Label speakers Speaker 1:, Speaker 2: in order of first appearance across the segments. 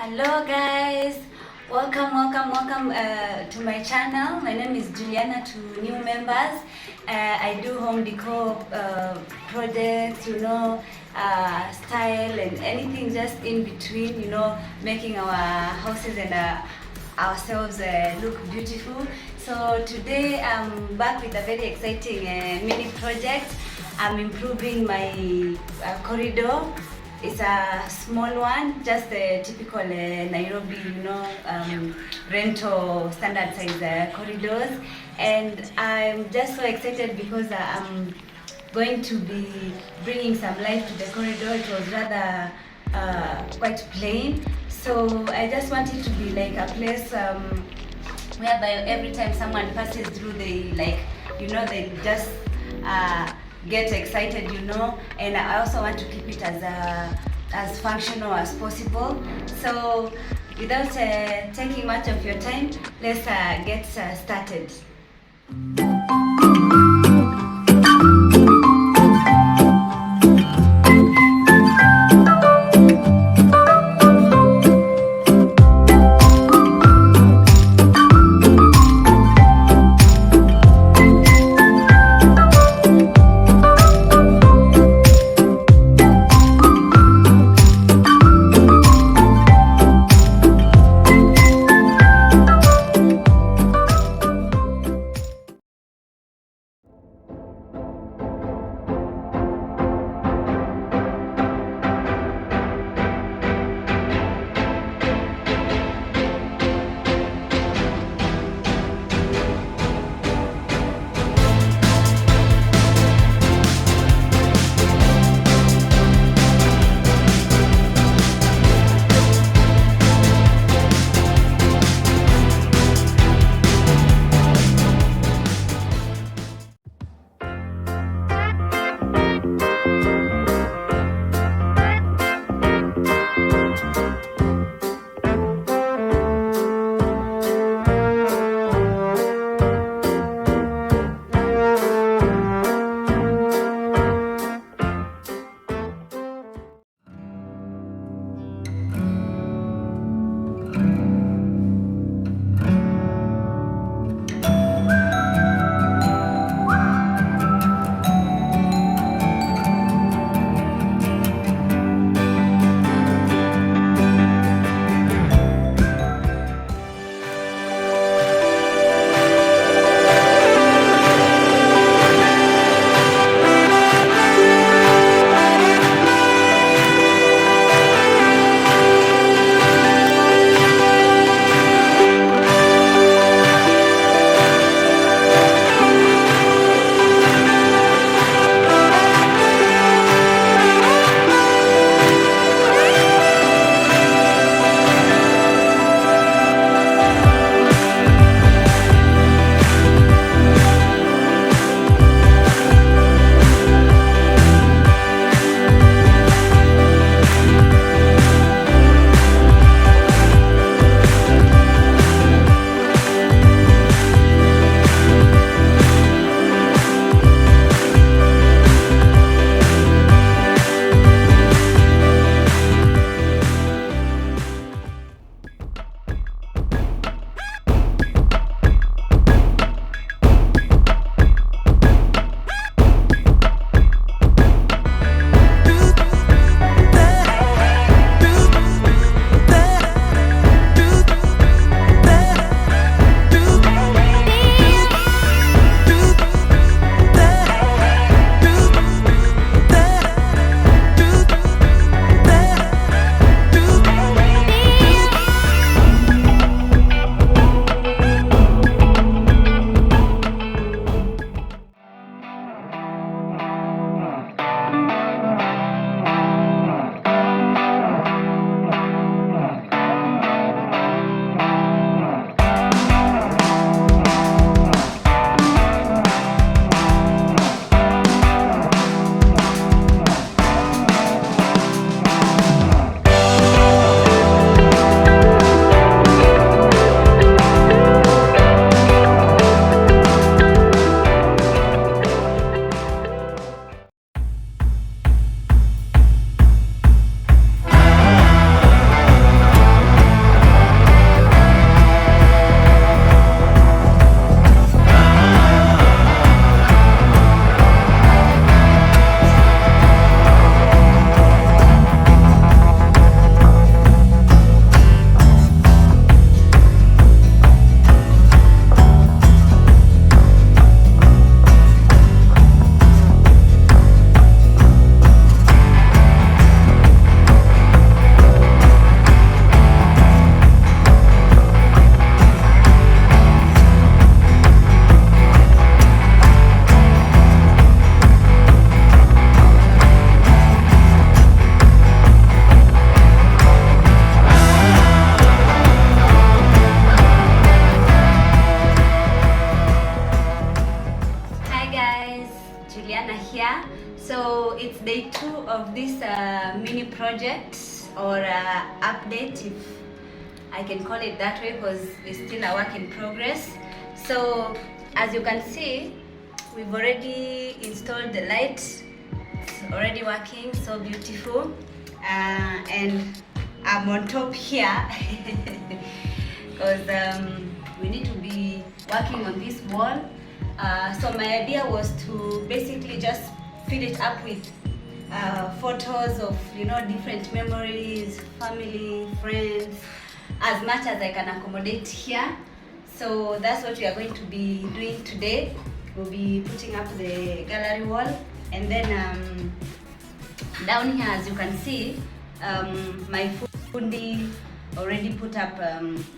Speaker 1: Hello guys, welcome to my channel. My name is Juliana. To new members, I do home decor projects, style and anything just in between, making our houses and ourselves look beautiful. So today I'm back with a very exciting mini project. I'm improving my corridor. It's a small one, just a typical Nairobi, rental standard size corridors. And I'm just so excited because I'm going to be bringing some life to the corridor. It was rather quite plain. So I just want it to be like a place whereby every time someone passes through, they just get excited, and I also want to keep it as functional as possible. So without taking much of your time, let's get started. So it's day 2 of this mini project or update, if I can call it that way, because it's still a work in progress. So as you can see, we've already installed the light. It's already working, so beautiful. And I'm on top here because we need to be working on this wall. So my idea was to basically just fill it up with photos of, you know, different memories, family, friends, as much as I can accommodate here. So that's what we are going to be doing today. We'll be putting up the gallery wall, and then down here, as you can see, my Fundi already put up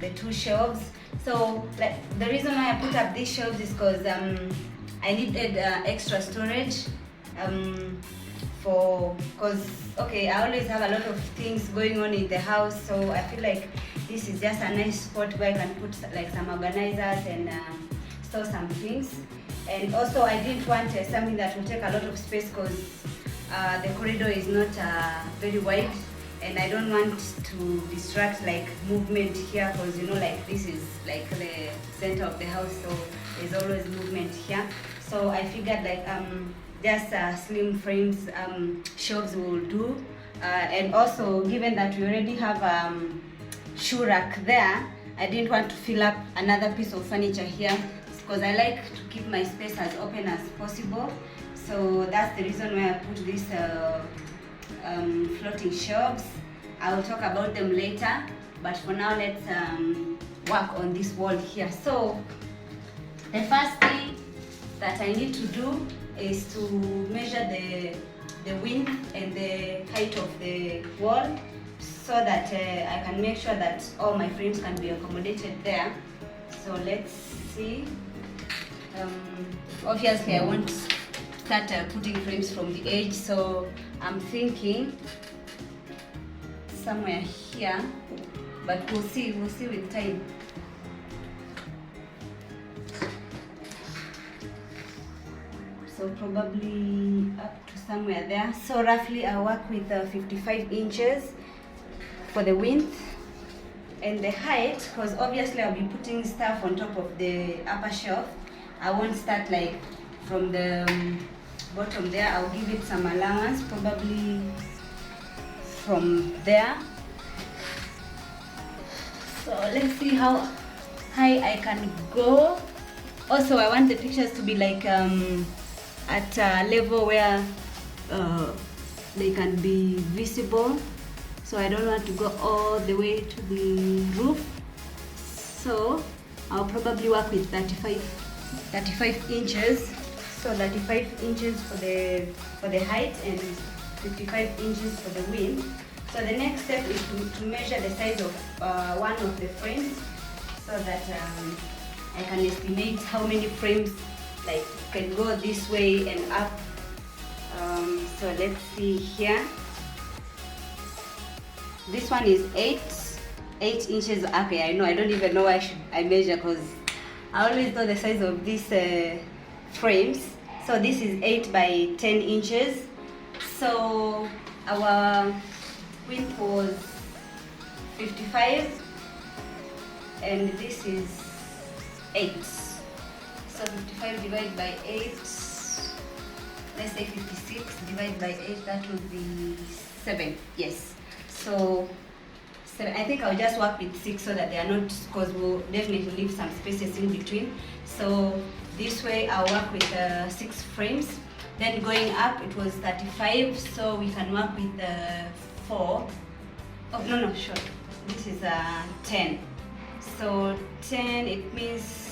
Speaker 1: the 2 shelves. So like, the reason why I put up these shelves is because I needed extra storage okay, I always have a lot of things going on in the house, so I feel like this is just a nice spot where I can put like some organizers and store some things. And also I didn't want something that will take a lot of space, because the corridor is not very wide, and I don't want to distract like movement here, because you know, like this is like the center of the house, so there's always movement here. So I figured like just slim frames shelves will do, and also given that we already have shoe rack there, I didn't want to fill up another piece of furniture here, because I like to keep my space as open as possible. So that's the reason why I put these floating shelves. I will talk about them later, but for now let's work on this wall here. So the first thing that I need to do is to measure the width and the height of the wall, so that I can make sure that all my frames can be accommodated there. So let's see. Obviously I won't start putting frames from the edge, so I'm thinking somewhere here, but we'll see with time. So probably up to somewhere there. So roughly I work with 55 inches for the width, and the height, because obviously I'll be putting stuff on top of the upper shelf. I won't start like from the bottom there. I'll give it some allowance, probably from there. So let's see how high I can go. Also, I want the pictures to be like at a level where they can be visible, so I don't want to go all the way to the roof. So I'll probably work with 35 inches. So 35 inches for the height and 55 inches for the width. So the next step is to measure the size of one of the frames, so that I can estimate how many frames like can go this way and up. So let's see here. This one is 8 inches. Okay, I know, I don't even know why I measure, because I always know the size of these frames. So this is 8 by 10 inches. So our width was 55, and this is 8. So 55 divided by 8, let's say 56 divided by 8, that would be 7. Yes. So 7. I think I'll just work with 6, so that they are not, because we'll definitely leave some spaces in between. So this way I'll work with 6 frames. Then going up it was 35, so we can work with 4. Oh no, sure. This is 10. So 10, it means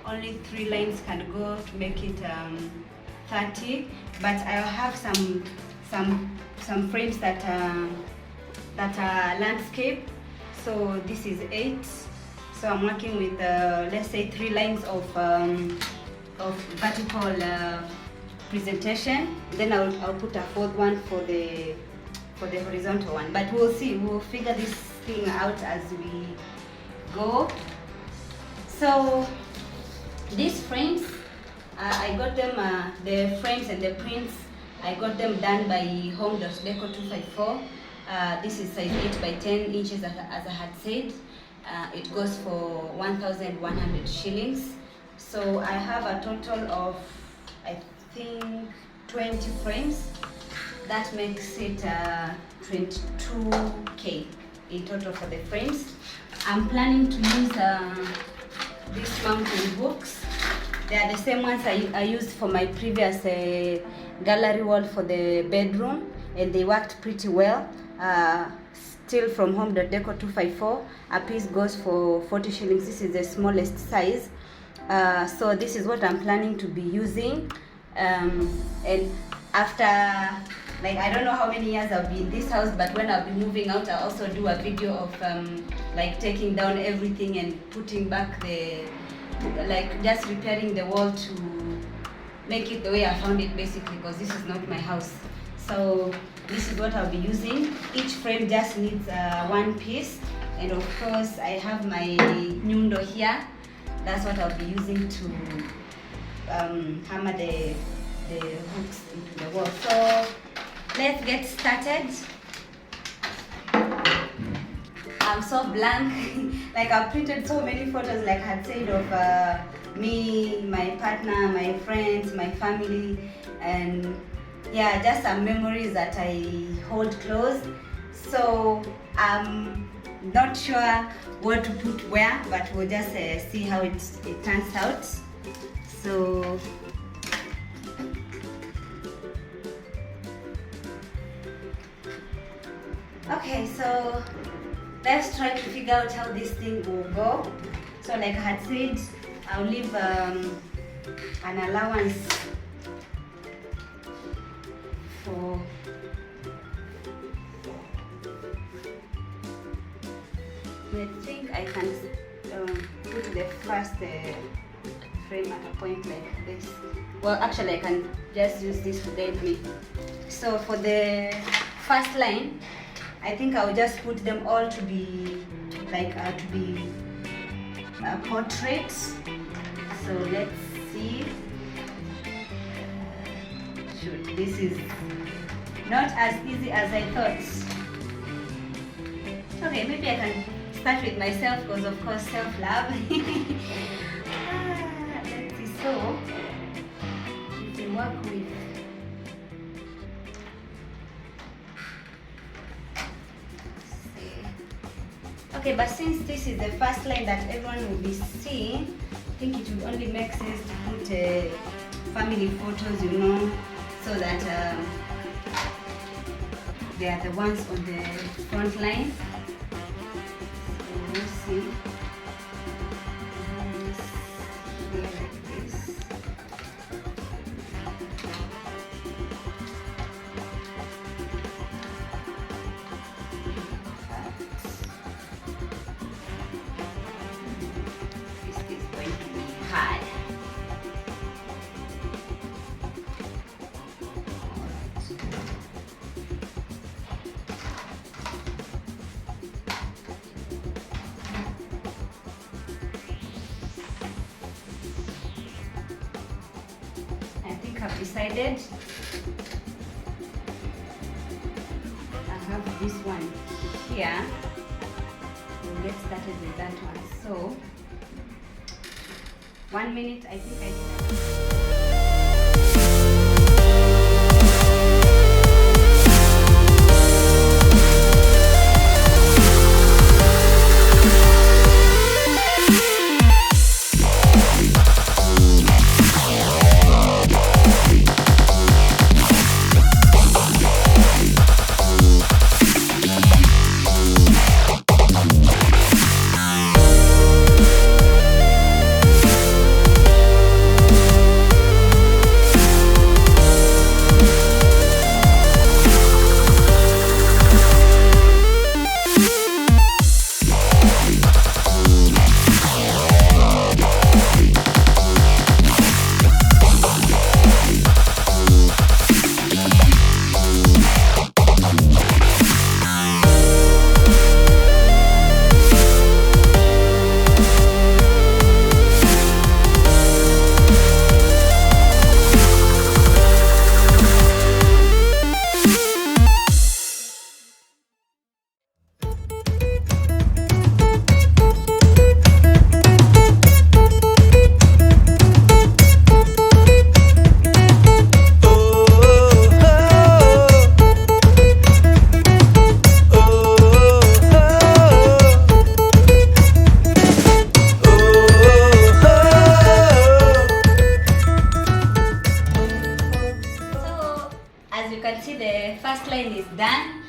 Speaker 1: only 3 lines can go to make it 30. But I'll have some frames that are landscape. So this is 8. So I'm working with let's say 3 lines of vertical presentation. Then I'll put a 4th one for the horizontal one. But we'll see. We'll figure this thing out as we go. So these frames, I got them, the frames and the prints, I got them done by Home.Deco 254. This is size 8 by 10 inches as I had said. It goes for 1,100 shillings. So I have a total of, I think, 20 frames. That makes it 22k in total for the frames. I'm planning to use these mountain hooks. They are the same ones I used for my previous gallery wall for the bedroom, and they worked pretty well. Still from Home.Deco 254. A piece goes for 40 shillings. This is the smallest size. So this is what I'm planning to be using. And after, like, I don't know how many years I'll be in this house, but when I'll be moving out, I'll also do a video of like taking down everything and putting back like just repairing the wall to make it the way I found it, basically, because this is not my house. So this is what I'll be using. Each frame just needs one piece, and of course I have my nyundo here. That's what I'll be using to hammer the hooks into the wall. So let's get started. I'm so blank. Like, I've printed so many photos, like I had said, of me, my partner, my friends, my family, and yeah, just some memories that I hold close. So I'm not sure what to put where, but we'll just see how it turns out. So okay, so let's try to figure out how this thing will go. So like I had said, I'll leave an allowance for I think I can put the first frame at a point like this. Well, actually I can just use this to guide me. So for the first line, I think I'll just put them all to be like portraits. So let's see. Shoot, this is not as easy as I thought. Okay, maybe I can start with myself, because of course self-love. Let's see. So if we work with okay, but since this is the first line that everyone will be seeing, I think it would only make sense to put family photos, you know, so that they are the ones on the front line. So we'll see. Here like this. I've decided I have this one here. We'll get started with that one. So 1 minute, I think I did. see the first line is done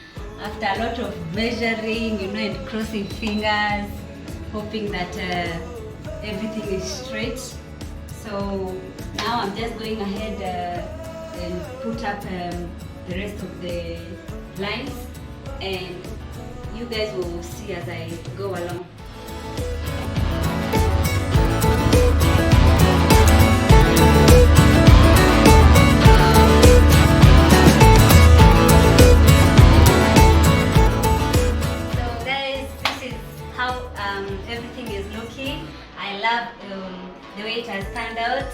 Speaker 1: after a lot of measuring, and crossing fingers, hoping that everything is straight. So now I'm just going ahead and put up the rest of the lines, and you guys will see as I go along. Everything is looking. I love the way it has turned out.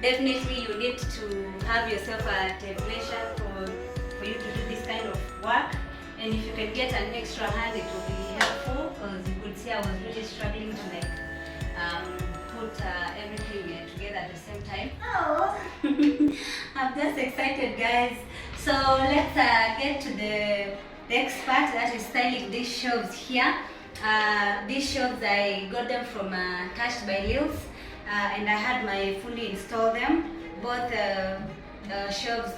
Speaker 1: Definitely you need to have yourself a technician for you to do this kind of work, and if you can get an extra hand, it will be helpful, because you could see I was really struggling to put everything together at the same time. Oh, I'm just excited, guys. So let's get to the next part, that is styling these shelves here. These shelves, I got them from Touched by Lils, and I had my Fundi install them. Both shelves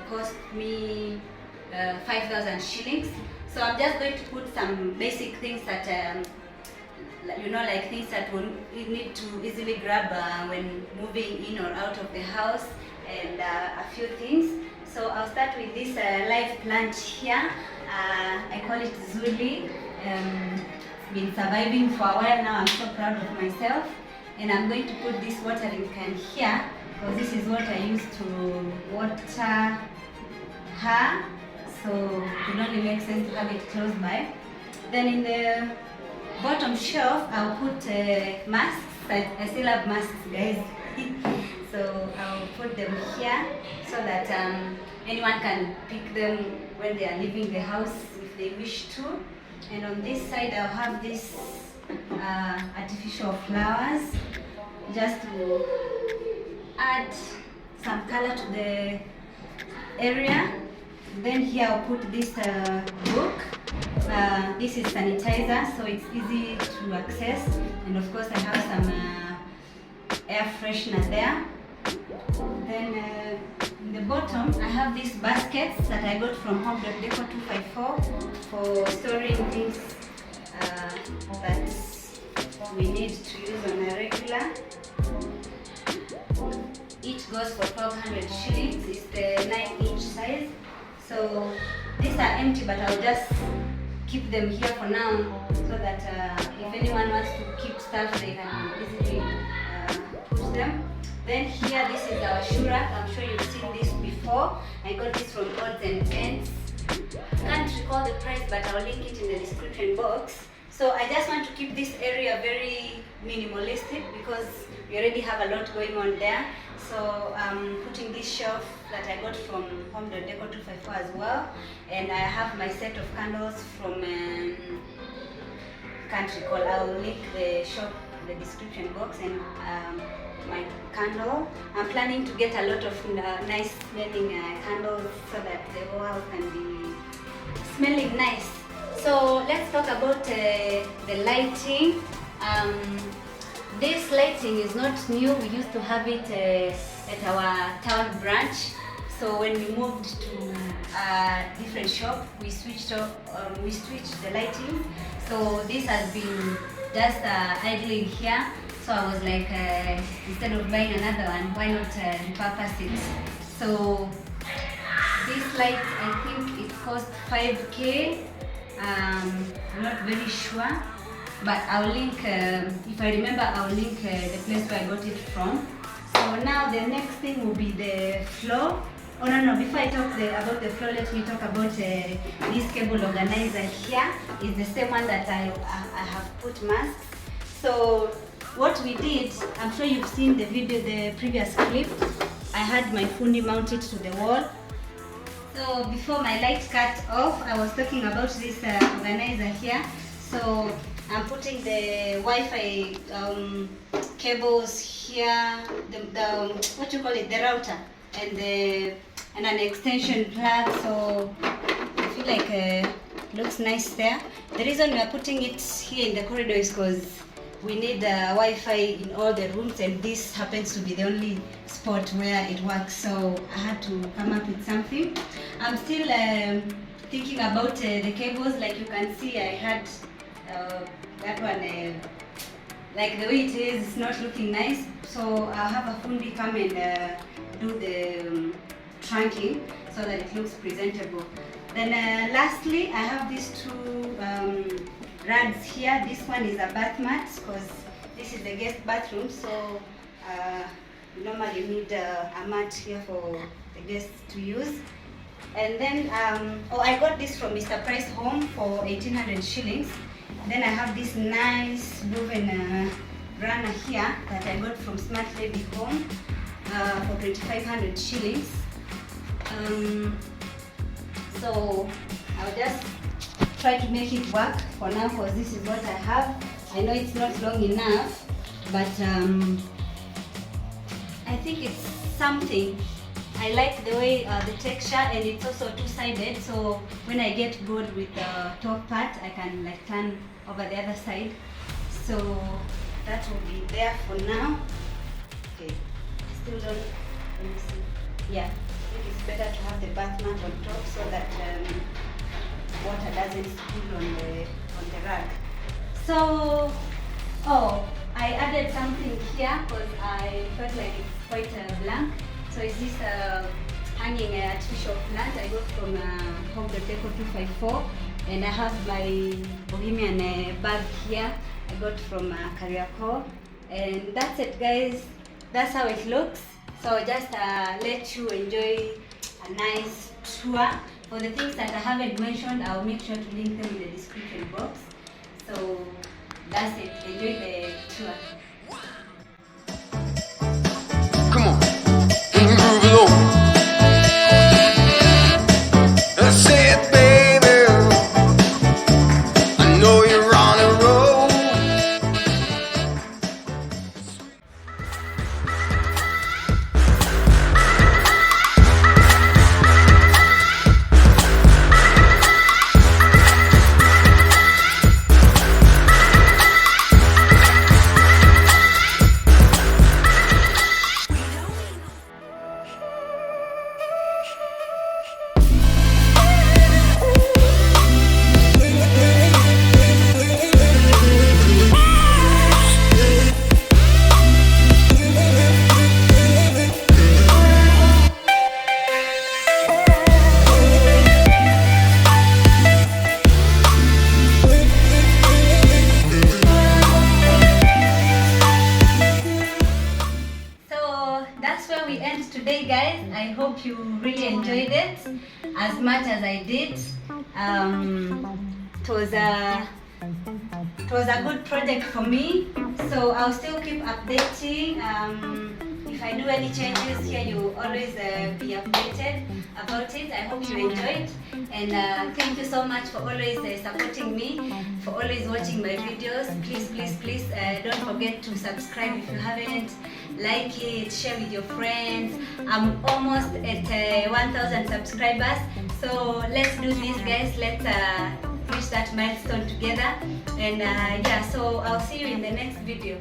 Speaker 1: cost me 5,000 shillings. So I'm just going to put some basic things that like things that you need to easily grab when moving in or out of the house, and a few things. So I'll start with this live plant here. I call it Zuli. It's been surviving for a while now. I'm so proud of myself. And I'm going to put this watering can here, because this is what I use to water her. So it would only make sense to have it close by. Then in the bottom shelf, I'll put masks. I still have masks, guys. So I'll put them here so that anyone can pick them when they are leaving the house if they wish to. And on this side, I'll have this artificial flowers, just to add some color to the area. Then here I'll put this book. This is sanitizer, so it's easy to access. And of course I have some air freshener there. Then in the bottom I have these baskets that I got from Home.Deco 254 for storing things that we need to use on a regular. Each goes for 1,200 shillings. It's the 9-inch size. So these are empty, but I'll just keep them here for now, so that if anyone wants to keep stuff, they can easily put them. Then here, this is our shoe rack. I'm sure you've seen this before. I got this from Odds and Ends. Can't recall the price, but I'll link it in the description box. So I just want to keep this area very minimalistic, because we already have a lot going on there. So I'm putting this shelf that I got from Home.Deco 254 as well. And I have my set of candles from, can't recall, I'll link the shop in the description box, and my candle. I'm planning to get a lot of nice smelling candles, so that the whole house can be smelling nice. So let's talk about the lighting. This lighting is not new. We used to have it at our town branch. So when we moved to a different shop, we switched the lighting. So this has been just idling here. So I was like, instead of buying another one, why not repurpose it? So this light, I think it cost 5K. I'm not very sure, but I'll link, if I remember, I'll link the place where I got it from. So now the next thing will be the floor. Oh no, before I talk about the floor, let me talk about this cable organizer here. It's the same one that I have put masks. So what we did, I'm sure you've seen the video, the previous clip. I had my Fundi mounted to the wall. So before my light cut off, I was talking about this organizer here. So I'm putting the Wi-Fi cables here, the what you call it, the router, and an extension plug. So I feel like looks nice there. The reason we are putting it here in the corridor is because we need Wi-Fi in all the rooms, and this happens to be the only spot where it works, so I had to come up with something. I'm still thinking about the cables. Like you can see, I had that one, like the way it is, it's not looking nice, so I'll have a Fundi come and do the trunking so that it looks presentable. Then lastly, I have these two rugs here. This one is a bath mat because this is the guest bathroom, so we normally need a mat here for the guests to use. And then I got this from Mr. Price Home for 1800 shillings. Then I have this nice woven runner here that I got from Smart Lady Home for 2500 shillings. So I'll just try to make it work for now, because this is what I have. I know it's not long enough, but I think it's something. I like the way the texture, and it's also two-sided, so when I get bored with the top part, I can like turn over the other side. So that will be there for now. Okay, I still don't, let me see. Yeah, I think it's better to have the bath mat on top so that water doesn't spill on the rug. So, I added something here because I felt like it's quite blank. So is this hanging artificial plant I got from Home Deco 254, and I have my Bohemian bag here I got from Kariako, and that's it, guys. That's how it looks. So just let you enjoy a nice tour. For the things that I haven't mentioned, I'll make sure to link them in the description box. So that's it. Enjoy the tour.
Speaker 2: Come on, move it on. That's it, baby. I know you're on a roll.
Speaker 1: We end today, guys. I hope you really enjoyed it as much as I did. It was a good project for me, so I'll still keep updating. If I do any changes here, you always be updated about it. I hope you enjoyed, and thank you so much for always supporting me, for always watching my videos. Please don't forget to subscribe if you haven't. Like it, share with your friends. I'm almost at 1000 subscribers, so let's do this, guys. Let's reach that milestone together. And yeah, so I'll see you in the next video.